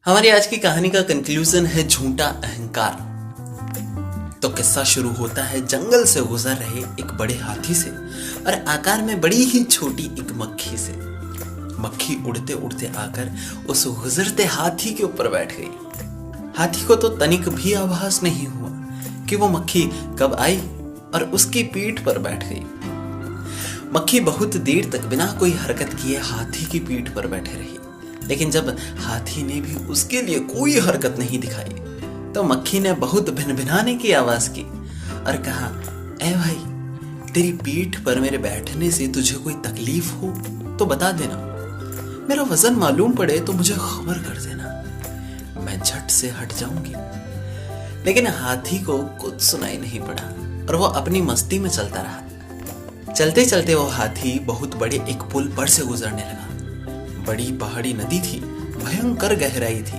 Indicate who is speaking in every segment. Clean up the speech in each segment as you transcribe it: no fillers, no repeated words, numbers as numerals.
Speaker 1: हमारी आज की कहानी का कंक्लूजन है झूठा अहंकार। तो किस्सा शुरू होता है जंगल से गुजर रहे एक बड़े हाथी से और आकार में बड़ी ही छोटी एक मक्खी से। मक्खी उड़ते उड़ते आकर उस गुजरते हाथी के ऊपर बैठ गई। हाथी को तो तनिक भी आभास नहीं हुआ कि वो मक्खी कब आई और उसकी पीठ पर बैठ गई। मक्खी बहुत देर तक बिना कोई हरकत किए हाथी की पीठ पर बैठे रही, लेकिन जब हाथी ने भी उसके लिए कोई हरकत नहीं दिखाई तो मक्खी ने बहुत भिनभिनाने की आवाज की और कहा, ए भाई, तेरी पीठ पर मेरे बैठने से तुझे कोई तकलीफ हो तो बता देना, मेरा वजन मालूम पड़े तो मुझे खबर कर देना, मैं झट से हट जाऊंगी। लेकिन हाथी को कुछ सुनाई नहीं पड़ा और वो अपनी मस्ती में चलता रहा। चलते चलते वो हाथी बहुत बड़े एक पुल पर से गुजरने लगा। बड़ी पहाड़ी नदी थी, भयंकर गहराई थी।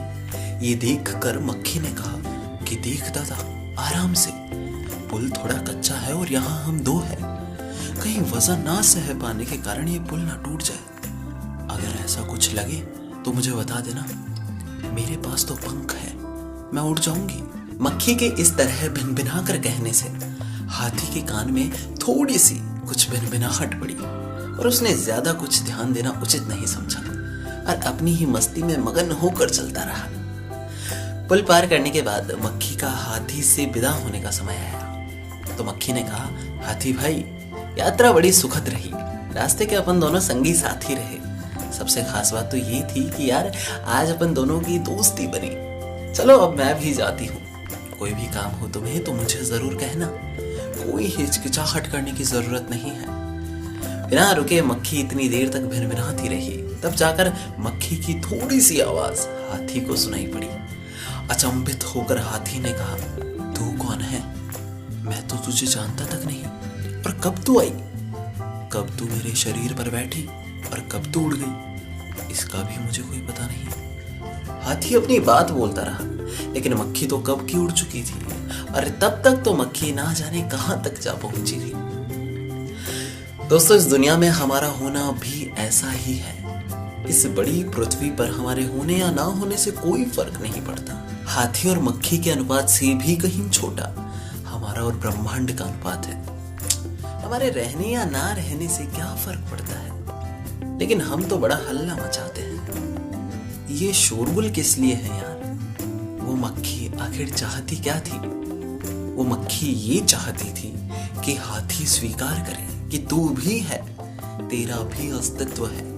Speaker 1: ये देखकर मक्खी ने कहा कि देख दादा, आराम से, पुल थोड़ा कच्चा है और यहाँ हम दो हैं, कहीं वजन ना सह पाने के कारण ये पुल ना टूट जाए। अगर ऐसा कुछ लगे तो मुझे बता देना, मेरे पास तो पंख है, मैं उड़ जाऊंगी। मक्खी के इस तरह भिनभिना कर कहने से हाथी के कान में थोड़ी सी कुछ भिनभिनाहट पड़ी और उसने ज्यादा कुछ ध्यान देना उचित नहीं समझा और अपनी ही मस्ती में मगन होकर चलता रहा। पुल पार करने के बाद मक्खी का हाथी से विदा होने का समय आया तो मक्खी ने कहा, हाथी भाई, यात्रा बड़ी सुखद रही, रास्ते के अपन दोनों संगी साथी रहे। सबसे खास बात तो ये थी कि यार आज अपन दोनों की दोस्ती बनी। चलो अब मैं भी जाती हूँ, कोई भी काम हो तुम्हें तो मुझे जरूर कहना, कोई हिचकिचाहट करने की जरूरत नहीं है। बिना रुके मक्खी इतनी देर तक भिनभिनाती रही, तब जाकर मक्खी की थोड़ी सी आवाज हाथी को सुनाई पड़ी। अचंभित होकर हाथी ने कहा, तू कौन है? मैं तो तुझे जानता तक नहीं। और कब तू आई? कब तू मेरे शरीर पर बैठी और कब तू उड़ गई, इसका भी मुझे कोई पता नहीं। हाथी अपनी बात बोलता रहा, लेकिन मक्खी तो कब की उड़ चुकी थी और तब तक तो मक्खी ना जाने कहां तक जा पहुंची थी। दोस्तों, इस दुनिया में हमारा होना भी ऐसा ही है। इस बड़ी पृथ्वी पर हमारे होने या ना होने से कोई फर्क नहीं पड़ता। हाथी और मक्खी के अनुपात से भी कहीं छोटा हमारा और ब्रह्मांड का अनुपात है। हमारे रहने या ना रहने से क्या फर्क पड़ता है, लेकिन हम तो बड़ा हल्ला मचाते हैं। ये शोरगुल किस लिए है यार? वो मक्खी आखिर चाहती क्या थी? वो मक्खी ये चाहती थी कि हाथी स्वीकार करे कि तू भी है, तेरा भी अस्तित्व है।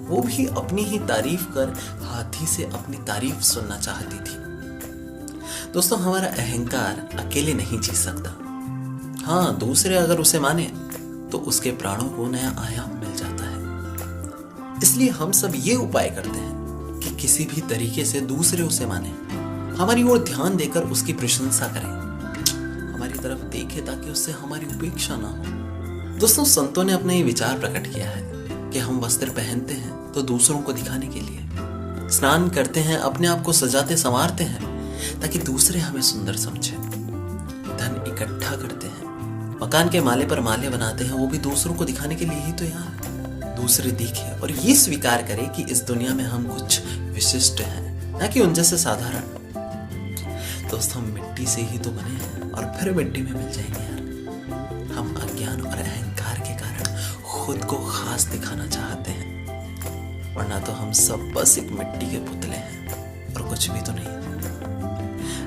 Speaker 1: वो भी अपनी ही तारीफ कर हाथी से अपनी तारीफ सुनना चाहती थी। दोस्तों, हमारा अहंकार अकेले नहीं जी सकता। हाँ, दूसरे अगर उसे माने तो उसके प्राणों को नया आयाम मिल जाता है। इसलिए हम सब ये उपाय करते हैं कि किसी भी तरीके से दूसरे उसे माने, हमारी ओर ध्यान देकर उसकी प्रशंसा करें, हमारी तरफ देखे ताकि उससे हमारी उपेक्षा ना हो। दोस्तों, संतों ने अपना ये विचार प्रकट किया है कि हम वस्त्र पहनते हैं तो दूसरों को दिखाने के लिए, स्नान करते हैं, अपने आप को सजाते संवारते हैं ताकि दूसरे हमें सुंदर समझें, धन इकट्ठा करते हैं, मकान के माले पर माले बनाते हैं, वो भी दूसरों को दिखाने के लिए ही तो यार। दूसरे देखें और ये स्वीकार करें कि इस दुनिया में हम कुछ विशिष्ट हैं, ना कि उन जैसे साधारण। दोस्तों, हम मिट्टी से ही तो बने हैं और फिर मिट्टी में मिल जाएंगे यार। हम अज्ञान और अहंकार के कारण खुद को खास दिखाना चाहते हैं, वरना तो हम सब बस एक मिट्टी के पुतले हैं और कुछ भी तो नहीं।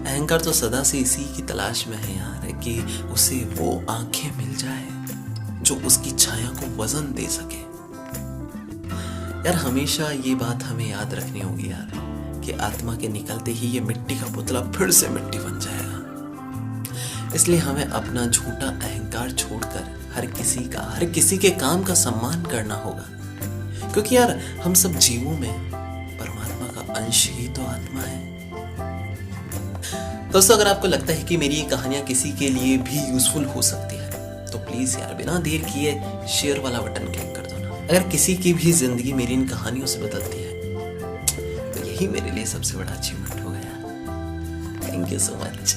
Speaker 1: अहंकार तो सदा से इसी की तलाश में है यार कि उसे वो आंखें मिल जाए जो उसकी छाया को वजन दे सके। यार, हमेशा ये बात हमें याद रखनी होगी यार कि आत्मा के निकलते ही ये मिट्टी का पुतला फिर से मिट्टी बन जाएगा। इसलिए हमें अपना झूठा अहंकार छोड़कर हर किसी के काम का सम्मान करना होगा, क्योंकि यार हम सब जीवों में परमात्मा का अंश ही तो आत्मा है। दोस्तों, अगर आपको लगता है कि मेरी ये कहानियां किसी के लिए भी यूजफुल हो सकती है तो प्लीज यार बिना देर किए शेयर वाला बटन क्लिक कर दो ना। अगर किसी की भी जिंदगी मेरी इन कहानियों से बदलती है तो यही मेरे लिए सबसे बड़ा अचीवमेंट होगा यार। Thank you so much.